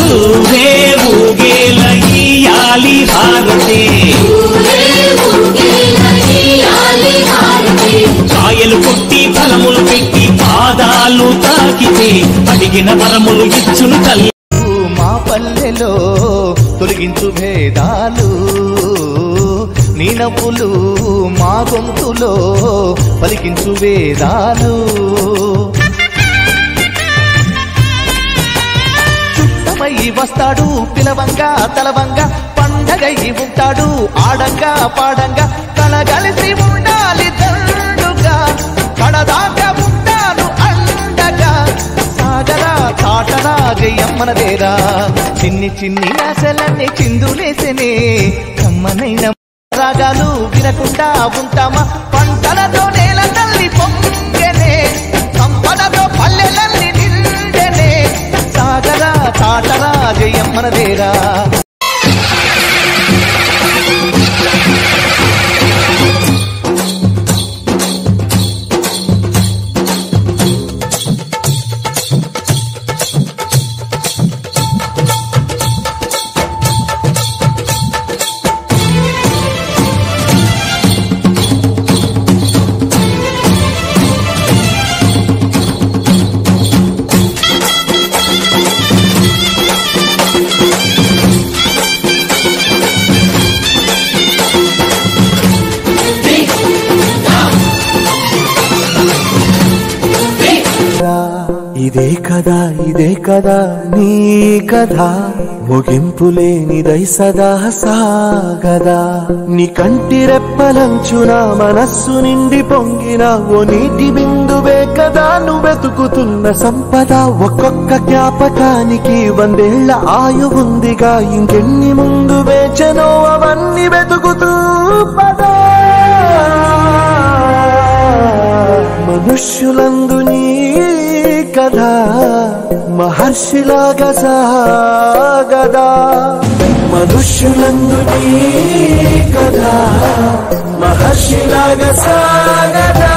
ఊరే ఊగేల ఇయ్యాలి హారతే కాయలు కొట్టి ఫలములు పెట్టి పాదాలు తాకితే అడిగిన వరములు ఇచ్చును తల్లి. మా పల్లెలో తొలగించు భేదాలు నీ నవ్వులు మా గొంతులో పలికించు వేదాలు. చుట్టమయ్యి వస్తాడు పిలవంగా తలవంగా పండగయ్యి ఉంటాడు ఆడంగా పాడంగా కలగలిసి ఉండాలి దండుగా కడదాకా ఉంటాను అండగా సాగరా తాటరా జయమ్మనదేరా చిన్ని చిన్ని ఆశలన్నీ చిందులేసనే కమ్మనైన రాగాలు వినకుండా ఉంటామా పంటలతో నేల తల్లి పొంగెనే సంపదతో పల్లెలన్నీ నిండెనే సాగరా తాటరా జయమ్మనదేరా. ఇదే కదా నీ కథ ముగింపులేనిదై సదా సాగదా. నీ కంటి రెప్పలంచున మనస్సు నిండి పొంగిన ఓ నీటి బిందువే కదా నువ్వెతుకుతున్న సంపద. ఒక్కొక్క జ్ఞాపకానికి 100 ఏళ్ల ఆయువుందిగా ఇంకెన్ని ముందు వేచనో అవన్నీ వెతుకుతూ పదా. మనుష్యులందు నీ కథ మహర్షిలాగా సాగదా. మనుష్యులందు నీ కథ మహర్షిలాగా సాగదా.